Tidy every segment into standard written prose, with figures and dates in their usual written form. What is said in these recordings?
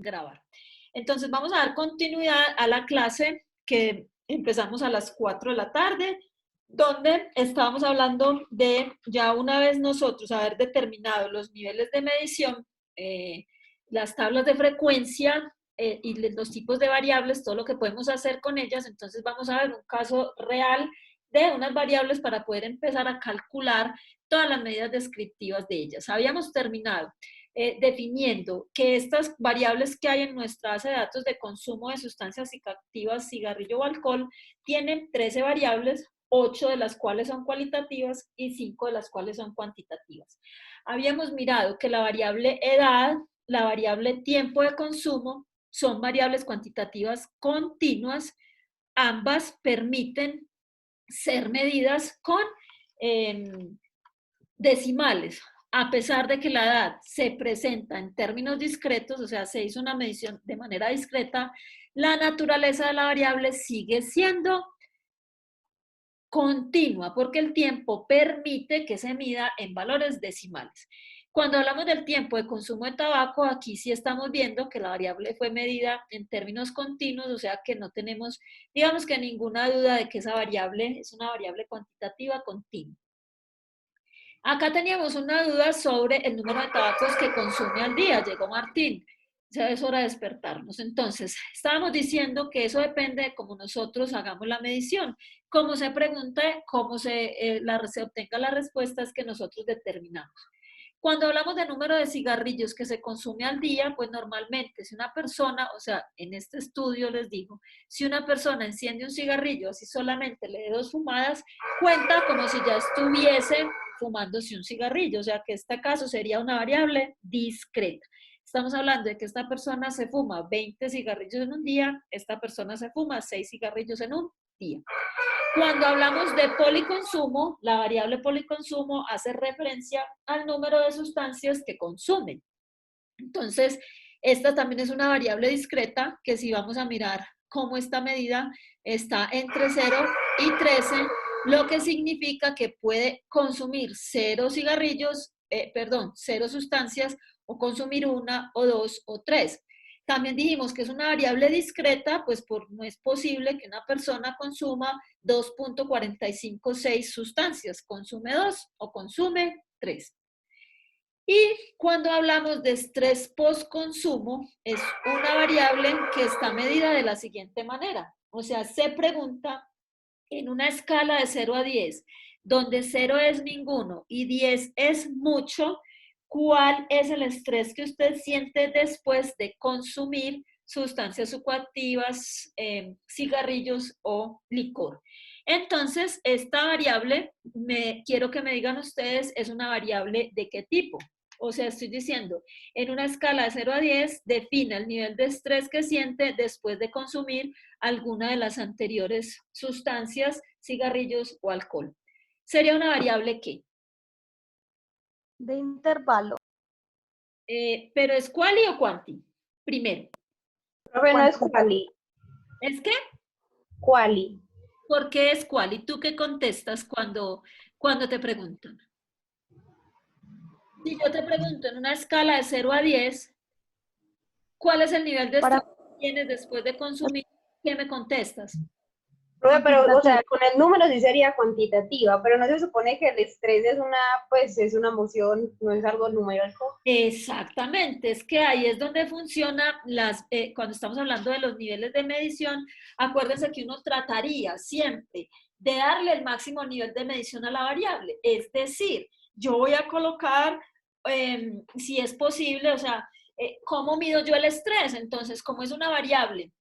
grabar. Entonces vamos a dar continuidad a la clase que empezamos a las 4 de la tarde, donde estábamos hablando de, ya una vez nosotros haber determinado los niveles de medición, las tablas de frecuencia y los tipos de variables, todo lo que podemos hacer con ellas. Entonces vamos a ver un caso real de unas variables para poder empezar a calcular todas las medidas descriptivas de ellas. Habíamos terminado definiendo que estas variables que hay en nuestra base de datos de consumo de sustancias psicoactivas, cigarrillo o alcohol, tienen 13 variables, 8 de las cuales son cualitativas y 5 de las cuales son cuantitativas. Habíamos mirado que la variable edad, la variable tiempo de consumo, son variables cuantitativas continuas. Ambas permiten ser medidas con decimales, a pesar de que la edad se presenta en términos discretos, o sea, se hizo una medición de manera discreta, la naturaleza de la variable sigue siendo continua, porque el tiempo permite que se mida en valores decimales. Cuando hablamos del tiempo de consumo de tabaco, aquí sí estamos viendo que la variable fue medida en términos continuos, o sea que no tenemos, digamos que ninguna duda de que esa variable es una variable cuantitativa continua. Acá teníamos una duda sobre el número de tabacos que consume al día. Llegó Martín. Ya es hora de despertarnos. Entonces, estábamos diciendo que eso depende de cómo nosotros hagamos la medición. Cómo se pregunte, cómo se obtenga la respuesta es que nosotros determinamos. Cuando hablamos de número de cigarrillos que se consume al día, pues normalmente si una persona, o sea, en este estudio les digo, si una persona enciende un cigarrillo, así solamente le dé 2 fumadas, cuenta como si ya estuviese fumándose un cigarrillo, o sea que este caso sería una variable discreta. Estamos hablando de que esta persona se fuma 20 cigarrillos en un día, esta persona se fuma 6 cigarrillos en un día. Cuando hablamos de policonsumo, la variable policonsumo hace referencia al número de sustancias que consumen. Entonces, esta también es una variable discreta que si vamos a mirar cómo esta medida está entre 0 y 13, lo que significa que puede consumir 0 cigarrillos, 0 sustancias o consumir 1 o 2 o 3. También dijimos que es una variable discreta, pues no es posible que una persona consuma 2.456 sustancias, consume 2 o consume 3. Y cuando hablamos de estrés post-consumo, es una variable que está medida de la siguiente manera. O sea, se pregunta en una escala de 0 a 10, donde 0 es ninguno y 10 es mucho, ¿cuál es el estrés que usted siente después de consumir sustancias psicoactivas, cigarrillos o licor? Entonces, esta variable, quiero que me digan ustedes, es una variable de qué tipo. O sea, estoy diciendo, en una escala de 0 a 10, define el nivel de estrés que siente después de consumir alguna de las anteriores sustancias, cigarrillos o alcohol. ¿Sería una variable qué? De intervalo. ¿Pero es quali o quanti? Primero. Pero no es quali. ¿Es qué? Quali. ¿Por qué es quali? ¿Tú qué contestas cuando te preguntan? Si yo te pregunto en una escala de 0 a 10, ¿cuál es el nivel de estrés que tienes después de consumir? ¿Qué me contestas? Pero, o sea, con el número sí sería cuantitativa, pero no se supone que el estrés es es una emoción, no es algo numérico. Exactamente, es que ahí es donde funciona cuando estamos hablando de los niveles de medición, acuérdense que uno trataría siempre de darle el máximo nivel de medición a la variable, es decir, yo voy a colocar, si es posible, o sea, ¿cómo mido yo el estrés? Entonces, como es una variable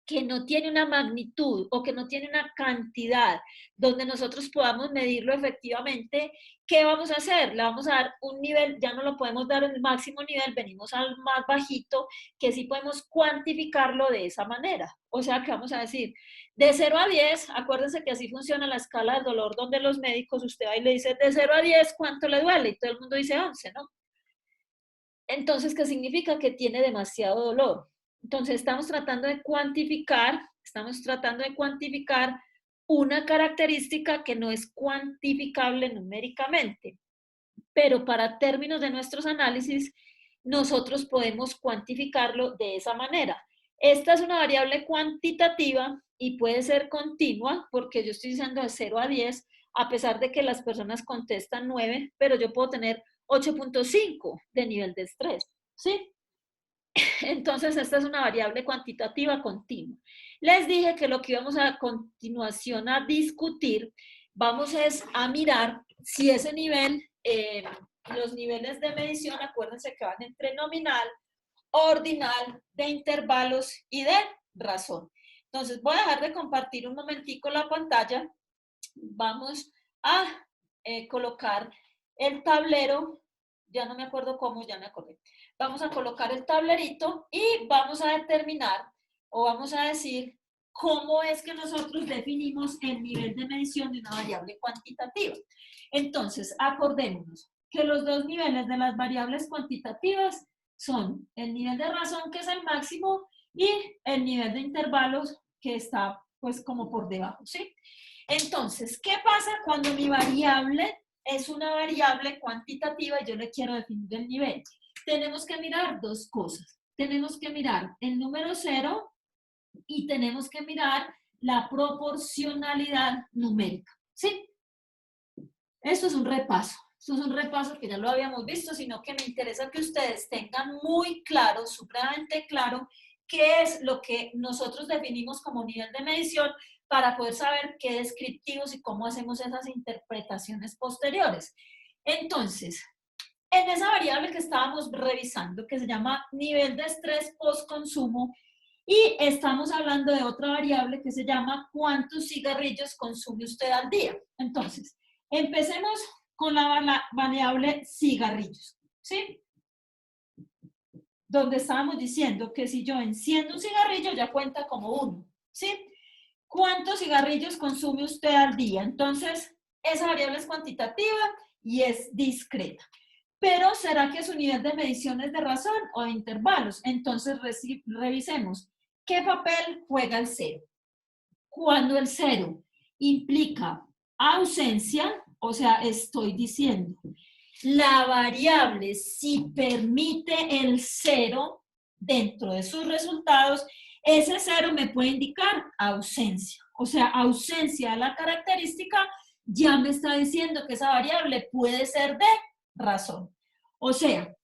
que no tiene una magnitud o que no tiene una cantidad donde nosotros podamos medirlo efectivamente, ¿qué vamos a hacer? Le vamos a dar un nivel, ya no lo podemos dar en el máximo nivel, venimos al más bajito, que sí podemos cuantificarlo de esa manera. O sea, que vamos a decir, de 0 a 10, acuérdense que así funciona la escala del dolor, donde los médicos, usted va y le dice, de 0 a 10, ¿cuánto le duele? Y todo el mundo dice 11, ¿no? Entonces, ¿qué significa? Que tiene demasiado dolor. Entonces, estamos tratando de cuantificar una característica que no es cuantificable numéricamente. Pero para términos de nuestros análisis, nosotros podemos cuantificarlo de esa manera. Esta es una variable cuantitativa y puede ser continua, porque yo estoy diciendo de 0 a 10, a pesar de que las personas contestan 9, pero yo puedo tener 8.5 de nivel de estrés, ¿sí? Entonces, esta es una variable cuantitativa continua. Les dije que lo que íbamos a continuación a discutir, vamos a mirar si ese nivel, los niveles de medición, acuérdense que van entre nominal, ordinal, de intervalos y de razón. Entonces, voy a dejar de compartir un momentico la pantalla. Vamos a colocar el tablero, ya no me acuerdo cómo, ya me acordé. Vamos a colocar el tablerito y vamos a determinar o vamos a decir cómo es que nosotros definimos el nivel de medición de una variable cuantitativa. Entonces, acordémonos que los dos niveles de las variables cuantitativas son el nivel de razón, que es el máximo, y el nivel de intervalos, que está pues como por debajo, ¿sí? Entonces, ¿qué pasa cuando mi variable es una variable cuantitativa y yo le quiero definir el nivel? Tenemos que mirar dos cosas. Tenemos que mirar el número 0 y tenemos que mirar la proporcionalidad numérica, ¿sí? Esto es un repaso. Esto es un repaso que ya lo habíamos visto, sino que me interesa que ustedes tengan muy claro, supremamente claro, qué es lo que nosotros definimos como nivel de medición para poder saber qué descriptivos y cómo hacemos esas interpretaciones posteriores. Entonces, en esa variable que estábamos revisando, que se llama nivel de estrés post-consumo, y estamos hablando de otra variable que se llama cuántos cigarrillos consume usted al día. Entonces, empecemos con la variable cigarrillos, ¿sí? Donde estábamos diciendo que si yo enciendo un cigarrillo ya cuenta como uno, ¿sí? ¿Cuántos cigarrillos consume usted al día? Entonces, esa variable es cuantitativa y es discreta. Pero, ¿será que su nivel de medición es de razón o de intervalos? Entonces, revisemos. ¿Qué papel juega el 0? Cuando el 0 implica ausencia, o sea, estoy diciendo, la variable, si permite el 0 dentro de sus resultados, ese 0 me puede indicar ausencia. O sea, ausencia de la característica ya me está diciendo que esa variable puede ser de razón. O sea,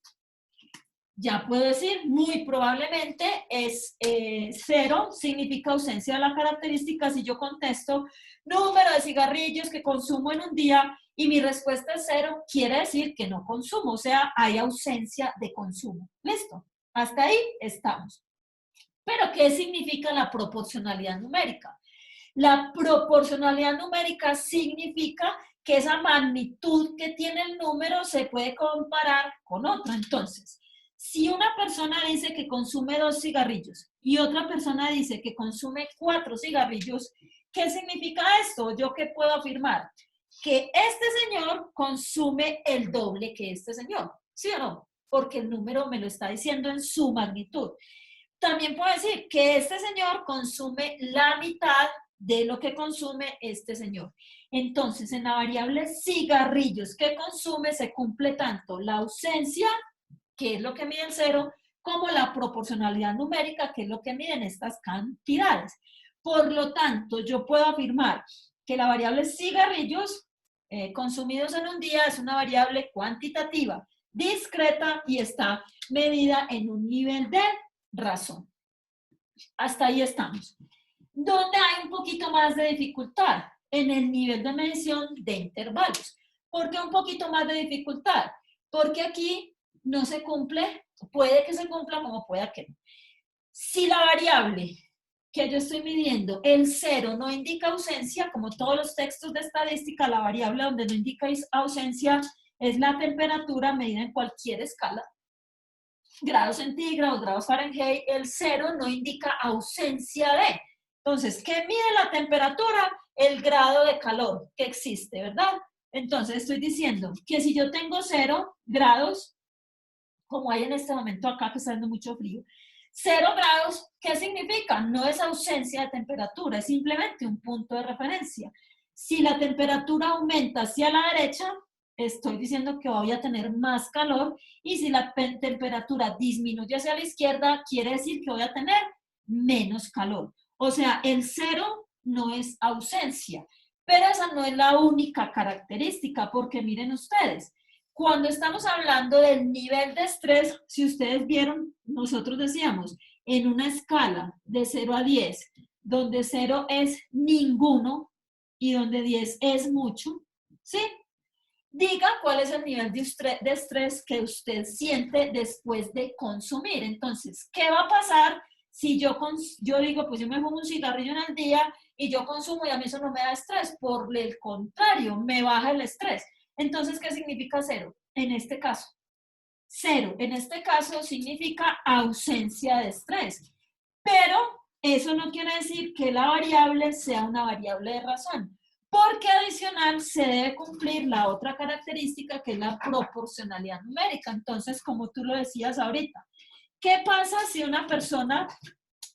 ya puedo decir, muy probablemente es 0, significa ausencia de la característica. Si yo contesto número de cigarrillos que consumo en un día y mi respuesta es 0, quiere decir que no consumo, o sea, hay ausencia de consumo. ¿Listo? Hasta ahí estamos. Pero, ¿qué significa la proporcionalidad numérica? La proporcionalidad numérica significa que esa magnitud que tiene el número se puede comparar con otra. Entonces, si una persona dice que consume 2 cigarrillos y otra persona dice que consume 4 cigarrillos, ¿qué significa esto? ¿Yo qué puedo afirmar? Que este señor consume el doble que este señor, ¿sí o no? Porque el número me lo está diciendo en su magnitud. También puedo decir que este señor consume la mitad de lo que consume este señor. Entonces, en la variable cigarrillos que consume se cumple tanto la ausencia, que es lo que mide el 0, como la proporcionalidad numérica, que es lo que miden estas cantidades. Por lo tanto, yo puedo afirmar que la variable cigarrillos consumidos en un día es una variable cuantitativa, discreta y está medida en un nivel de razón. Hasta ahí estamos. ¿Dónde hay un poquito más de dificultad? En el nivel de medición de intervalos. ¿Por qué un poquito más de dificultad? Porque aquí no se cumple, puede que se cumpla como pueda que no. Si la variable que yo estoy midiendo, el 0, no indica ausencia, como todos los textos de estadística, la variable donde no indica ausencia es la temperatura medida en cualquier escala, grados centígrados, grados Fahrenheit, el 0 no indica ausencia de. Entonces, ¿qué mide la temperatura? El grado de calor que existe, ¿verdad? Entonces, estoy diciendo que si yo tengo 0 grados, como hay en este momento acá que está haciendo mucho frío, 0 grados, ¿qué significa? No es ausencia de temperatura, es simplemente un punto de referencia. Si la temperatura aumenta hacia la derecha, estoy diciendo que voy a tener más calor, y si la temperatura disminuye hacia la izquierda, quiere decir que voy a tener menos calor. O sea, el 0 no es ausencia, pero esa no es la única característica, porque miren ustedes, cuando estamos hablando del nivel de estrés, si ustedes vieron, nosotros decíamos, en una escala de 0 a 10, donde 0 es ninguno y donde 10 es mucho, ¿sí? Diga cuál es el nivel de estrés que usted siente después de consumir. Entonces, ¿qué va a pasar si yo digo, pues yo me fumo un cigarrillo en el día y yo consumo y a mí eso no me da estrés? Por el contrario, me baja el estrés. Entonces, ¿qué significa 0? En este caso, 0 en este caso significa ausencia de estrés. Pero eso no quiere decir que la variable sea una variable de razón, porque adicional se debe cumplir la otra característica, que es la proporcionalidad numérica. Entonces, como tú lo decías ahorita, ¿qué pasa si una persona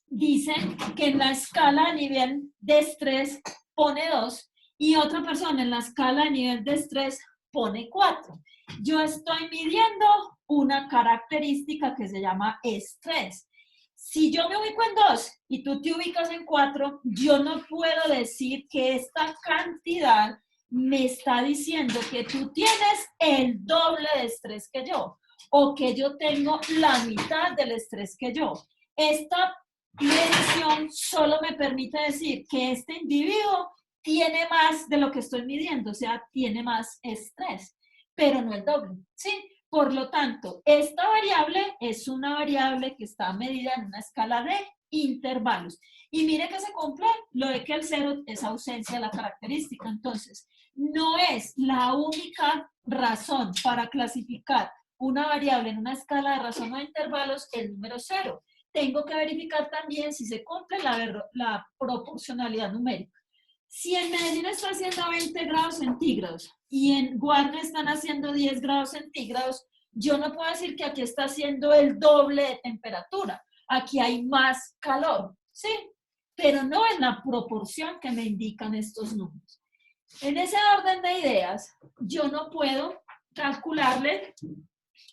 dice que en la escala a nivel de estrés pone 2 y otra persona en la escala a nivel de estrés pone 4? Yo estoy midiendo una característica que se llama estrés. Si yo me ubico en 2 y tú te ubicas en 4, yo no puedo decir que esta cantidad me está diciendo que tú tienes el doble de estrés que yo, o que yo tengo la mitad del estrés que yo. Esta medición solo me permite decir que este individuo tiene más de lo que estoy midiendo, o sea, tiene más estrés, pero no el doble, ¿sí? Por lo tanto, esta variable es una variable que está medida en una escala de intervalos. Y mire que se cumple lo de que el 0 es ausencia de la característica. Entonces, no es la única razón para clasificar una variable en una escala de razón o de intervalos el número 0. Tengo que verificar también si se cumple la proporcionalidad numérica. Si en Medellín está haciendo 20 grados centígrados y en Guarne están haciendo 10 grados centígrados, yo no puedo decir que aquí está haciendo el doble de temperatura. Aquí hay más calor, ¿sí? Pero no en la proporción que me indican estos números. En ese orden de ideas, yo no puedo calcularle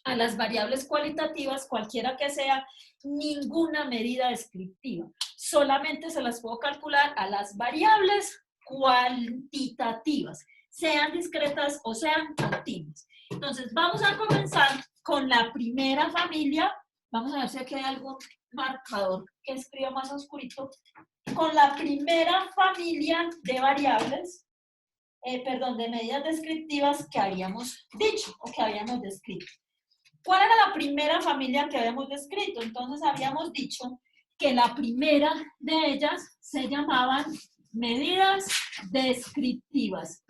a las variables cualitativas, cualquiera que sea, ninguna medida descriptiva. Solamente se las puedo calcular a las variables cuantitativas, sean discretas o sean continuas. Entonces, vamos a comenzar con la primera familia. Vamos a ver si aquí hay algún marcador que escriba más oscurito. Con la primera familia de variables, de medidas descriptivas que habíamos dicho o que habíamos descrito. ¿Cuál era la primera familia que habíamos descrito? Entonces habíamos dicho que la primera de ellas se llamaban medidas descriptivas,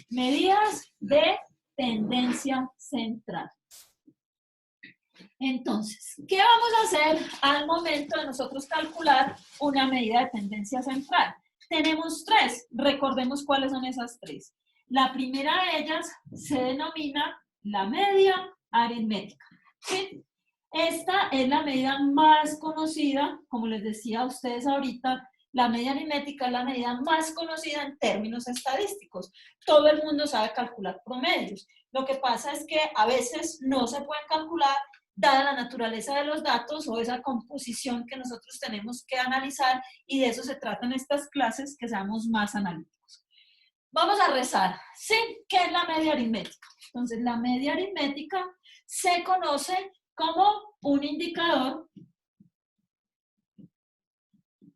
medidas de tendencia central. Entonces, ¿qué vamos a hacer al momento de nosotros calcular una medida de tendencia central? Tenemos 3, recordemos cuáles son esas 3. La primera de ellas se denomina la media aritmética, ¿sí? Esta es la medida más conocida, como les decía a ustedes ahorita, la media aritmética es la medida más conocida en términos estadísticos. Todo el mundo sabe calcular promedios. Lo que pasa es que a veces no se pueden calcular dada la naturaleza de los datos o esa composición que nosotros tenemos que analizar, y de eso se tratan estas clases, que seamos más analíticos. Vamos a rezar. ¿Sí? ¿Qué es la media aritmética? Entonces, la media aritmética se conoce como un indicador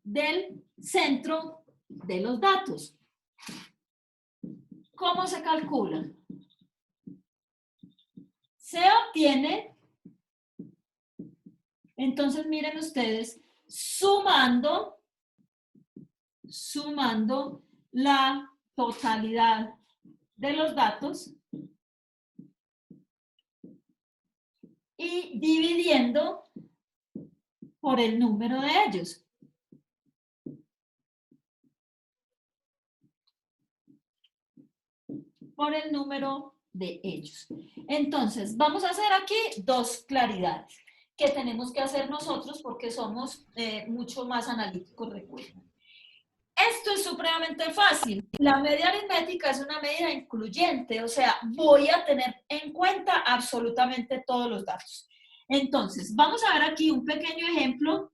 del centro de los datos. ¿Cómo se calcula? Se obtiene, entonces miren ustedes, sumando la totalidad de los datos y dividiendo por el número de ellos. Por el número de ellos. Entonces, vamos a hacer aquí 2 claridades que tenemos que hacer nosotros porque somos mucho más analíticos, recuerden. Esto es supremamente fácil. La media aritmética es una medida incluyente, o sea, voy a tener en cuenta absolutamente todos los datos. Entonces, vamos a ver aquí un pequeño ejemplo.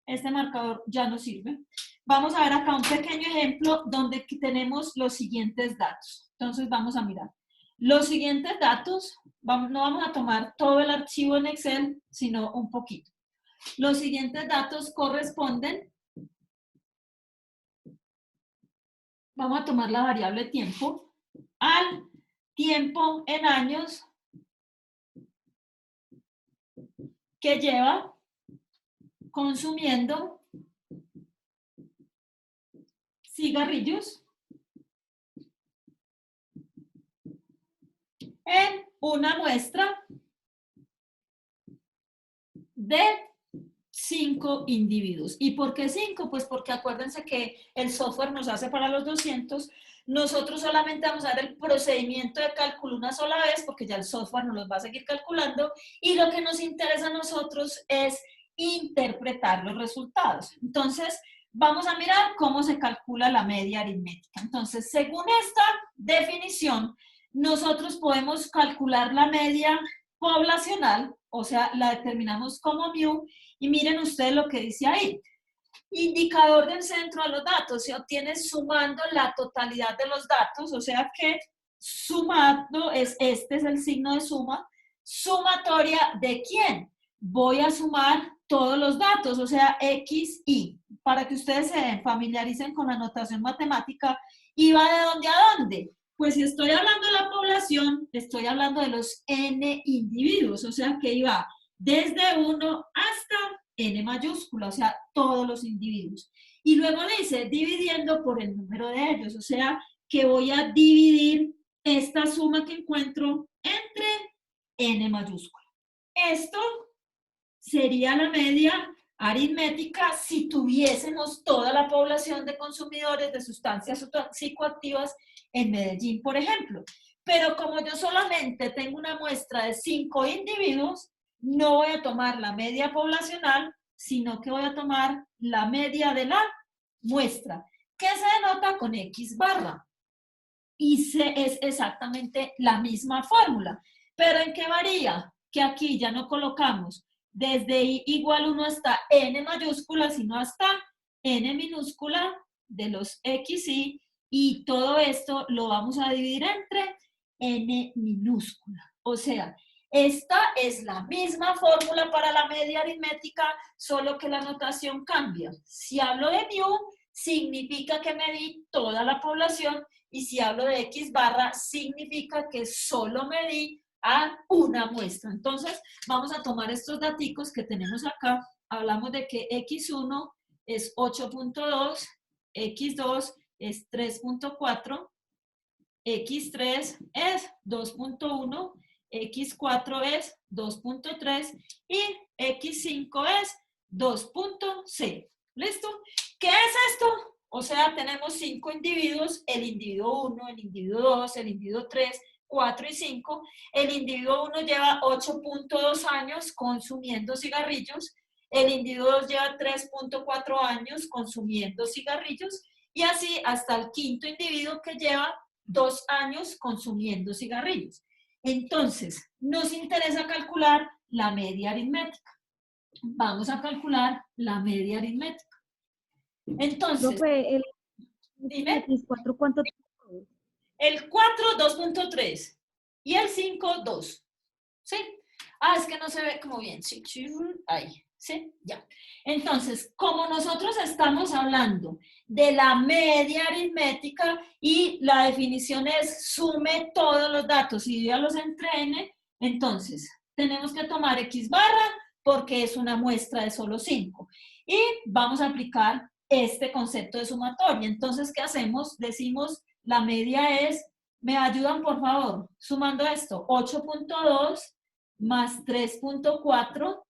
Este marcador ya no sirve. Vamos a ver acá un pequeño ejemplo donde tenemos los siguientes datos. Entonces, vamos a mirar. Los siguientes datos, no vamos a tomar todo el archivo en Excel, sino un poquito. Los siguientes datos corresponden, vamos a tomar la variable tiempo, al tiempo en años que lleva consumiendo cigarrillos en una muestra de 5 individuos. ¿Y por qué 5? Pues porque acuérdense que el software nos hace para los 200, nosotros solamente vamos a dar el procedimiento de cálculo una sola vez, porque ya el software nos los va a seguir calculando, y lo que nos interesa a nosotros es interpretar los resultados. Entonces, vamos a mirar cómo se calcula la media aritmética. Entonces, según esta definición, nosotros podemos calcular la media poblacional, o sea, la determinamos como mu, y miren ustedes lo que dice ahí. Indicador del centro de los datos se obtiene sumando la totalidad de los datos, o sea que sumando, este es el signo de suma, sumatoria ¿de quién? Voy a sumar todos los datos, o sea, X, Y, para que ustedes se familiaricen con la notación matemática. ¿Y va de dónde a dónde? Pues si estoy hablando de la población, estoy hablando de los N individuos, o sea que iba desde 1 hasta N mayúscula, o sea, todos los individuos. Y luego dice, dividiendo por el número de ellos, o sea, que voy a dividir esta suma que encuentro entre N mayúscula. Esto sería la media aritmética si tuviésemos toda la población de consumidores de sustancias psicoactivas en Medellín, por ejemplo. Pero como yo solamente tengo una muestra de 5 individuos, no voy a tomar la media poblacional, sino que voy a tomar la media de la muestra, que se denota con X barra. Y es exactamente la misma fórmula. ¿Pero en qué varía? Que aquí ya no colocamos desde I igual 1 hasta N mayúscula, sino hasta N minúscula de los XY, y todo esto lo vamos a dividir entre N minúscula. O sea, esta es la misma fórmula para la media aritmética, solo que la notación cambia. Si hablo de mu, significa que medí toda la población, y si hablo de X barra, significa que solo medí a una muestra. Entonces, vamos a tomar estos daticos que tenemos acá. Hablamos de que X1 es 8.2, X2 es 3.4, X3 es 2.1, X4 es 2.3 y X5 es 2.0. ¿Listo? ¿Qué es esto? O sea, tenemos 5 individuos, el individuo 1, el individuo 2, el individuo 3, 4 y 5. El individuo 1 lleva 8.2 años consumiendo cigarrillos, el individuo 2 lleva 3.4 años consumiendo cigarrillos, y así hasta el quinto individuo que lleva 2 años consumiendo cigarrillos. Entonces, nos interesa calcular la media aritmética. Vamos a calcular la media aritmética. Entonces, Profe, dime. X4, ¿cuánto tiempo? El 4, 2.3 y el 5, 2. ¿Sí? Ah, es que no se ve como bien. Sí, ahí. ¿Sí? Ya. Entonces, como nosotros estamos hablando de la media aritmética y la definición es sume todos los datos y dígalos entre n, entonces tenemos que tomar X barra porque es una muestra de solo 5. Y vamos a aplicar este concepto de sumatoria. Entonces, ¿qué hacemos? Decimos, la media es, ¿me ayudan por favor? Sumando esto, 8.2 más 3.4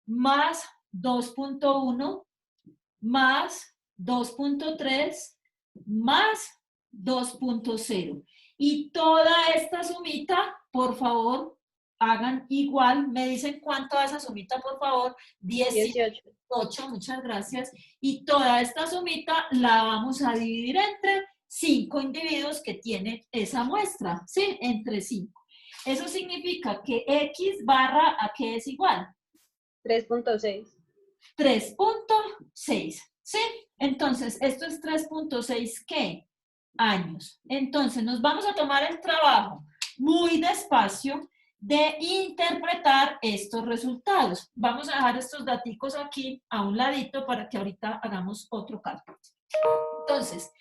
más 2.1 más 2.3 más 2.0. Y toda esta sumita, por favor, hagan igual, me dicen cuánto da esa sumita, por favor, 18. 8, muchas gracias. Y toda esta sumita la vamos a dividir entre 5 individuos que tiene esa muestra, ¿sí? Entre 5. Eso significa que X barra ¿a qué es igual? 3.6. 3.6, ¿sí? Entonces, esto es 3.6, ¿qué? Años. Entonces, nos vamos a tomar el trabajo muy despacio de interpretar estos resultados. Vamos a dejar estos daticos aquí a un ladito para que ahorita hagamos otro cálculo. Entonces,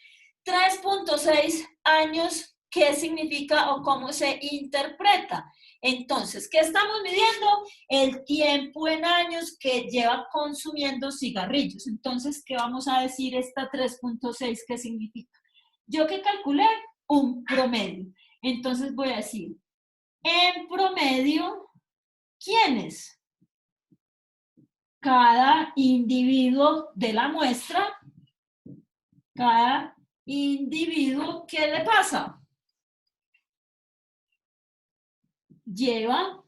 3.6 años, ¿qué significa o cómo se interpreta? Entonces, ¿qué estamos midiendo? El tiempo en años que lleva consumiendo cigarrillos. Entonces, ¿qué vamos a decir esta 3.6? ¿Qué significa? Yo que calculé un promedio. Entonces voy a decir, en promedio, ¿quiénes? Cada individuo de la muestra, cada individuo, ¿qué le pasa? Lleva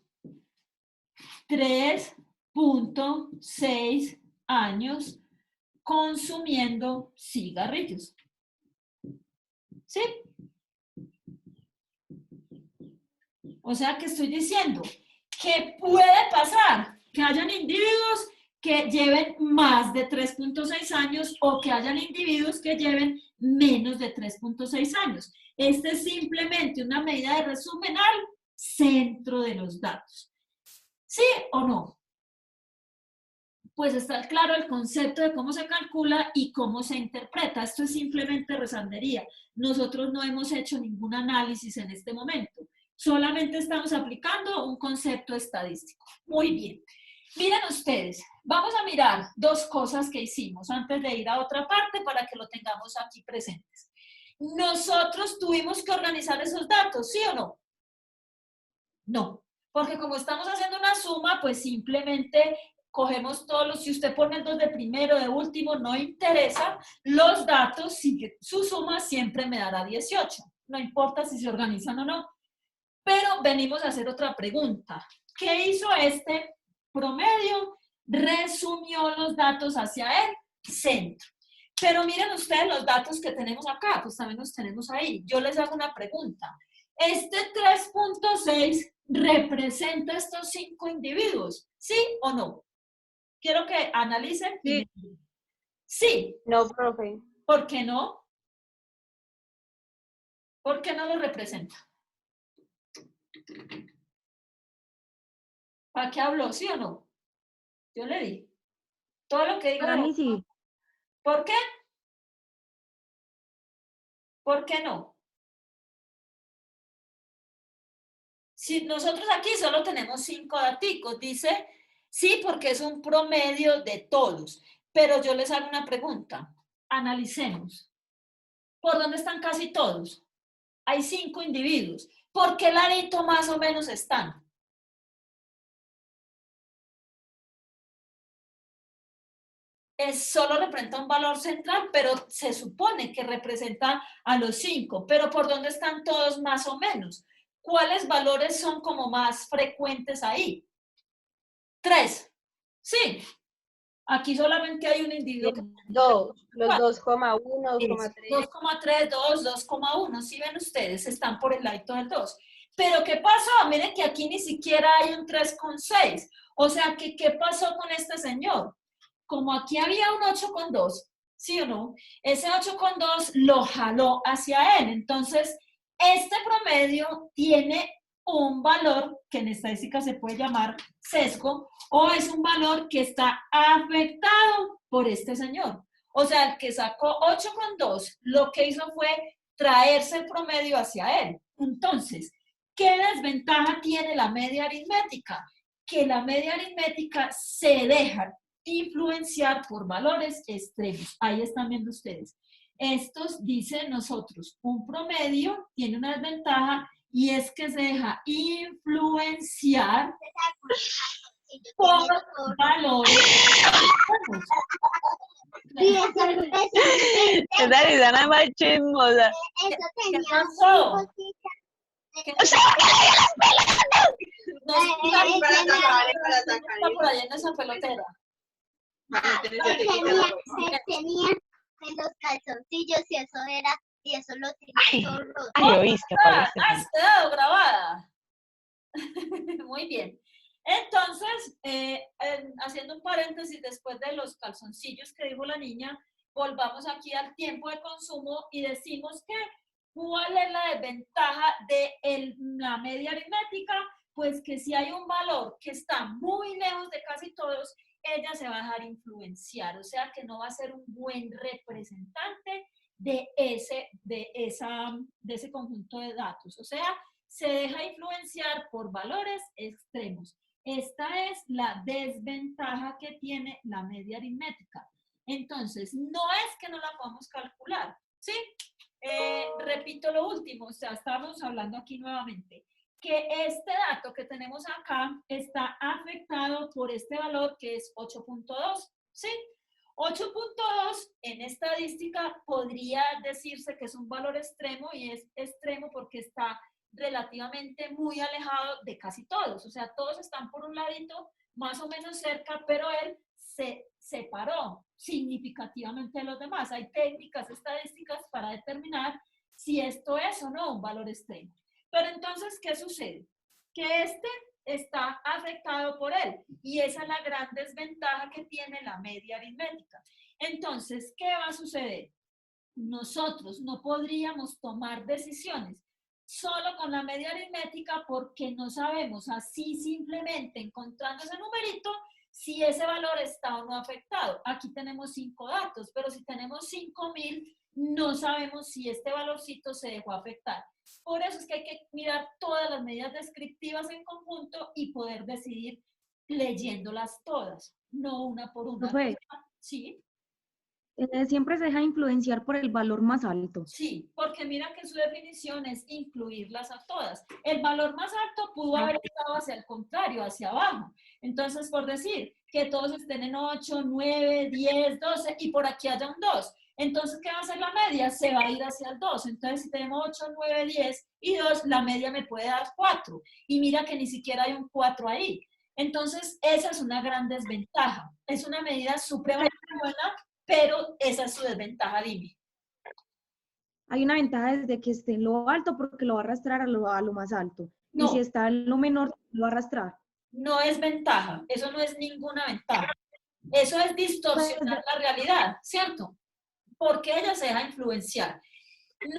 3.6 años consumiendo cigarrillos. ¿Sí? O sea que estoy diciendo que puede pasar que hayan individuos que lleven más de 3.6 años o que hayan individuos que lleven menos de 3.6 años. Este es simplemente una medida de resumen al centro de los datos. ¿Sí o no? Pues está claro el concepto de cómo se calcula y cómo se interpreta. Esto es simplemente rezandería. Nosotros no hemos hecho ningún análisis en este momento. Solamente estamos aplicando un concepto estadístico. Muy bien. Miren ustedes, vamos a mirar dos cosas que hicimos antes de ir a otra parte para que lo tengamos aquí presentes. ¿Nosotros tuvimos que organizar esos datos, sí o no? No, porque como estamos haciendo una suma, pues simplemente cogemos todos los, si usted pone el 2 de primero, de último, no interesa, los datos, su suma siempre me dará 18. No importa si se organizan o no. Pero venimos a hacer otra pregunta. ¿Qué hizo este promedio? Resumió los datos hacia el centro. Pero miren ustedes los datos que tenemos acá, pues también los tenemos ahí. Yo les hago una pregunta. ¿Este 3.6 representa estos 5 individuos? ¿Sí o no? Quiero que analicen. Sí. Sí. No, profe. ¿Por qué no? ¿Por qué no lo representa? ¿Para qué habló? ¿Sí o no? Yo le di. Todo lo que digo. Para mí sí. ¿Por qué? ¿Por qué no? Si nosotros aquí solo tenemos 5 daticos, dice, sí, porque es un promedio de todos. Pero yo les hago una pregunta. Analicemos. ¿Por dónde están casi todos? Hay 5 individuos. ¿Por qué ladito más o menos están? Solo representa un valor central, pero se supone que representa a los 5. Pero ¿por dónde están todos más o menos? ¿Cuáles valores son como más frecuentes ahí? 3. Sí. Aquí solamente hay un individuo que... 2, los 2,1, 2,3. 2,3, 2, 2,1. ¿Sí ven ustedes? Están por el ladito del 2. Pero ¿qué pasó? Miren que aquí ni siquiera hay un 3,6. O sea, que ¿qué pasó con este señor? Como aquí había un 8,2, ¿sí o no? Ese 8,2 lo jaló hacia él. Entonces, este promedio tiene un valor que en estadística se puede llamar sesgo, o es un valor que está afectado por este señor. O sea, el que sacó 8,2, lo que hizo fue traerse el promedio hacia él. Entonces, ¿qué desventaja tiene la media aritmética? Que la media aritmética se deja influenciar por valores extremos. Ahí están viendo ustedes. Estos dicen nosotros, un promedio tiene una desventaja y es que se deja influenciar por valores extremos. Esa Lizana es más chismosa. ¿Qué pasó? No es Para sacar, está por ahí en esa pelotera. Tenía en los calzoncillos y eso lo tenía todo roto. Ay, oíste, aparece. Has quedado grabada. Muy bien. Entonces, haciendo un paréntesis después de los calzoncillos que dijo la niña, volvamos aquí al tiempo de consumo y decimos que ¿cuál es la desventaja de la media aritmética? Pues que si hay un valor que está muy lejos de casi todos, ella se va a dejar influenciar, o sea que no va a ser un buen representante de ese conjunto de datos, o sea, se deja influenciar por valores extremos. Esta es la desventaja que tiene la media aritmética. Entonces, no es que no la podamos calcular, ¿sí? Repito lo último, o sea, estamos hablando aquí nuevamente, que este dato que tenemos acá está afectado por este valor que es 8.2, ¿sí? 8.2 en estadística podría decirse que es un valor extremo y es extremo porque está relativamente muy alejado de casi todos, o sea, todos están por un ladito más o menos cerca, pero él se separó significativamente de los demás. Hay técnicas estadísticas para determinar si esto es o no un valor extremo. Pero entonces, ¿qué sucede? Que este está afectado por él y esa es la gran desventaja que tiene la media aritmética. Entonces, ¿qué va a suceder? Nosotros no podríamos tomar decisiones solo con la media aritmética porque no sabemos así simplemente encontrando ese numerito si ese valor está o no afectado. Aquí tenemos 5 datos, pero si tenemos 5.000, no sabemos si este valorcito se dejó afectar. Por eso es que hay que mirar todas las medidas descriptivas en conjunto y poder decidir leyéndolas todas, no una por una. Profe, Sí. Siempre se deja influenciar por el valor más alto. Sí, porque mira que su definición es incluirlas a todas. El valor más alto pudo haber estado hacia el contrario, hacia abajo. Entonces, por decir que todos estén en 8, 9, 10, 12 y por aquí haya un 2. Entonces, ¿qué va a hacer la media? Se va a ir hacia el 2. Entonces, si tenemos 8, 9, 10 y 2, la media me puede dar 4. Y mira que ni siquiera hay un 4 ahí. Entonces, esa es una gran desventaja. Es una medida supremamente buena, pero esa es su desventaja, dime. Hay una ventaja desde que esté en lo alto porque lo va a arrastrar a lo más alto. No. Y si está en lo menor, lo va a arrastrar. No es ventaja, eso no es ninguna ventaja. Eso es distorsionar la realidad, ¿cierto? Porque ella se deja influenciar.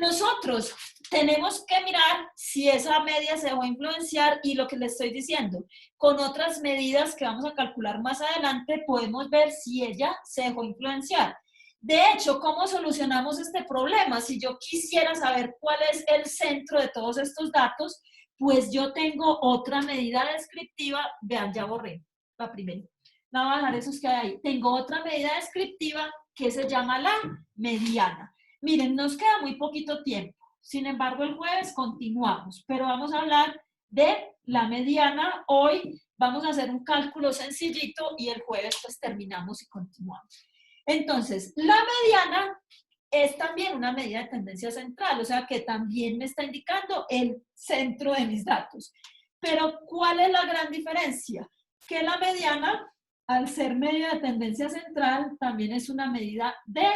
Nosotros tenemos que mirar si esa media se dejó influenciar y lo que le estoy diciendo, con otras medidas que vamos a calcular más adelante, podemos ver si ella se dejó influenciar. De hecho, ¿cómo solucionamos este problema? Si yo quisiera saber cuál es el centro de todos estos datos, pues yo tengo otra medida descriptiva, vean, ya borré la primera, la voy a dejar esos que hay ahí. Tengo otra medida descriptiva que se llama la mediana. Miren, nos queda muy poquito tiempo, sin embargo el jueves continuamos, pero vamos a hablar de la mediana. Hoy vamos a hacer un cálculo sencillito y el jueves pues terminamos y continuamos. Entonces, la mediana es también una medida de tendencia central, o sea que también me está indicando el centro de mis datos. Pero, ¿cuál es la gran diferencia? Que la mediana, al ser medida de tendencia central, también es una medida de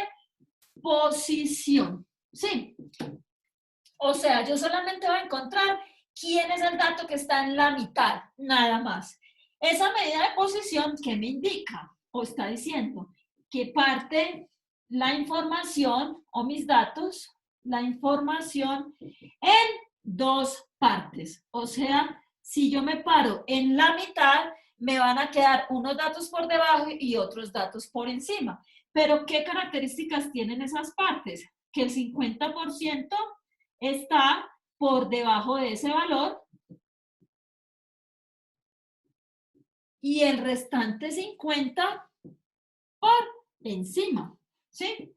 posición, ¿sí? O sea, yo solamente voy a encontrar quién es el dato que está en la mitad, nada más. Esa medida de posición, ¿qué me indica? O está diciendo que parte la información o mis datos, la información en dos partes. O sea, si yo me paro en la mitad, me van a quedar unos datos por debajo y otros datos por encima. Pero, ¿qué características tienen esas partes? Que el 50% está por debajo de ese valor y el restante 50% por encima, ¿sí?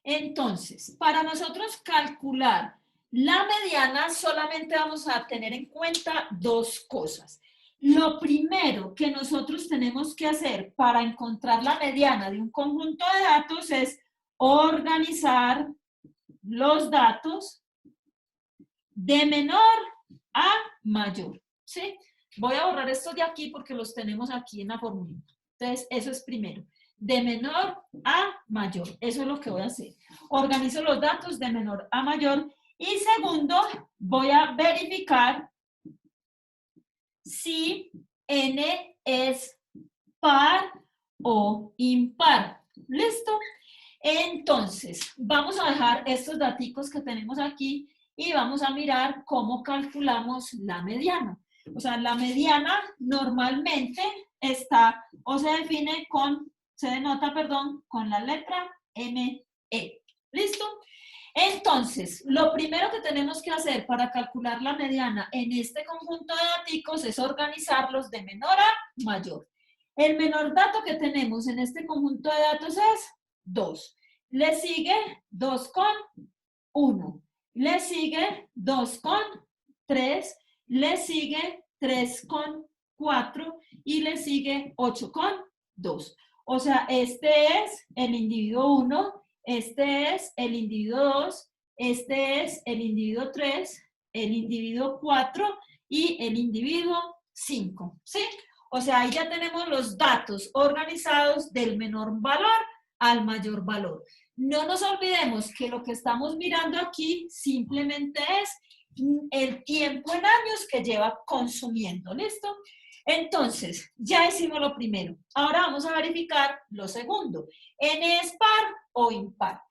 Entonces, para nosotros calcular la mediana solamente vamos a tener en cuenta dos cosas. Lo primero que nosotros tenemos que hacer para encontrar la mediana de un conjunto de datos es organizar los datos de menor a mayor, ¿sí? Voy a borrar estos de aquí porque los tenemos aquí en la fórmula. Entonces, eso es primero. De menor a mayor. Eso es lo que voy a hacer. Organizo los datos de menor a mayor. Y segundo, voy a verificar si n es par o impar. ¿Listo? Entonces, vamos a dejar estos daticos que tenemos aquí y vamos a mirar cómo calculamos la mediana. O sea, la mediana normalmente está o se define con, se denota, perdón, con la letra ME. ¿Listo? Entonces, lo primero que tenemos que hacer para calcular la mediana en este conjunto de daticos es organizarlos de menor a mayor. El menor dato que tenemos en este conjunto de datos es 2. Le sigue 2 con 1. Le sigue 2 con 3. Le sigue 3 con 4 y le sigue 8 con 2. O sea, este es el individuo 1, este es el individuo 2, este es el individuo 3, el individuo 4 y el individuo 5, ¿sí? O sea, ahí ya tenemos los datos organizados del menor valor al mayor valor. No nos olvidemos que lo que estamos mirando aquí simplemente es el tiempo en años que lleva consumiendo, ¿listo? Entonces, ya hicimos lo primero. Ahora vamos a verificar lo segundo. ¿N es par o impar?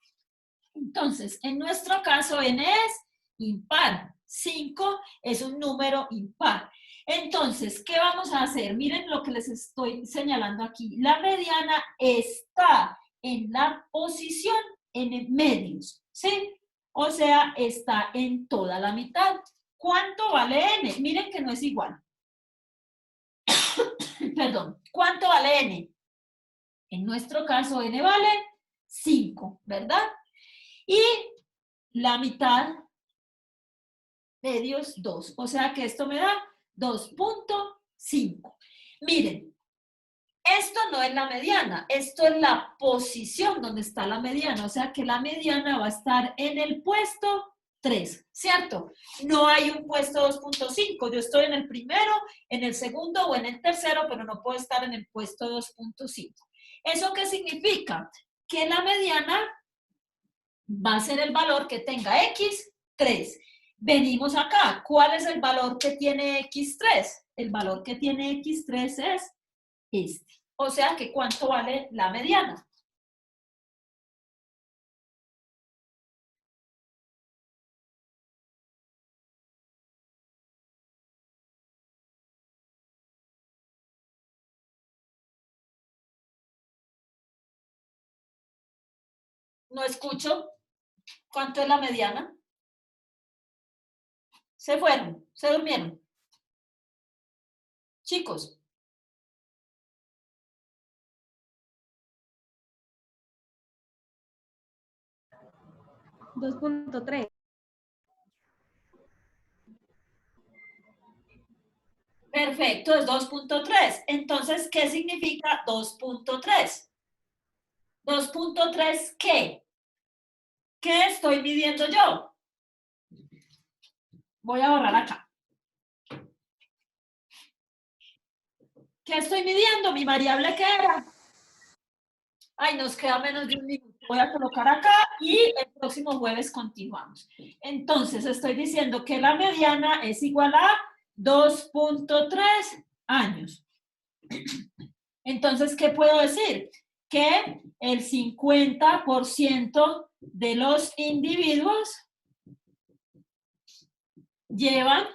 Entonces, en nuestro caso, N es impar. 5 es un número impar. Entonces, ¿qué vamos a hacer? Miren lo que les estoy señalando aquí. La mediana está en la posición en medios, ¿sí? O sea, está en toda la mitad. ¿Cuánto vale N? Miren que no es igual. Perdón, ¿cuánto vale N? En nuestro caso, N vale 5, ¿verdad? Y la mitad, medios 2. O sea que esto me da 2.5. Miren, esto no es la mediana, esto es la posición donde está la mediana. O sea que la mediana va a estar en el puesto 3, ¿cierto? No hay un puesto 2.5. Yo estoy en el primero, en el segundo o en el tercero, pero no puedo estar en el puesto 2.5. ¿Eso qué significa? Que la mediana va a ser el valor que tenga X3. Venimos acá. ¿Cuál es el valor que tiene X3? El valor que tiene X3 es este. O sea que ¿cuánto vale la mediana? No escucho. ¿Cuánto es la mediana? Se fueron, se durmieron. Chicos. 2.3. Perfecto, es 2.3. Entonces, ¿qué significa 2.3? 2.3, ¿qué? ¿Qué estoy midiendo yo? Voy a borrar acá. ¿Qué estoy midiendo? ¿Mi variable qué era? Ay, nos queda menos de un minuto. Voy a colocar acá y el próximo jueves continuamos. Entonces, estoy diciendo que la mediana es igual a 2.3 años. Entonces, ¿qué puedo decir? Que el 50% de los individuos llevan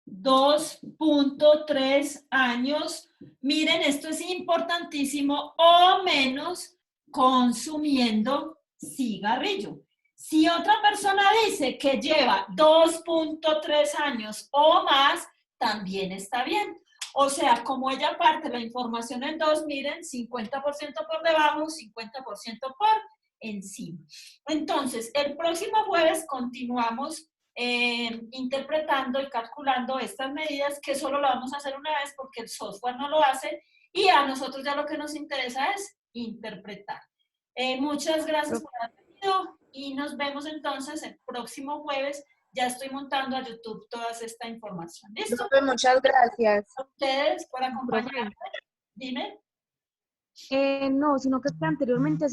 2.3 años. Miren, esto es importantísimo, o menos consumiendo cigarrillo. Si otra persona dice que lleva 2.3 años o más, también está bien. O sea, como ella parte la información en dos, miren, 50% por debajo, 50% por encima. Entonces, el próximo jueves continuamos interpretando y calculando estas medidas, que solo lo vamos a hacer una vez porque el software no lo hace, y a nosotros ya lo que nos interesa es interpretar. Muchas gracias por haber venido. y nos vemos entonces el próximo jueves. Ya estoy montando a YouTube toda esta información. ¿Listo? Profe, muchas gracias. A ustedes por acompañarme. Dime. No, sino que anteriormente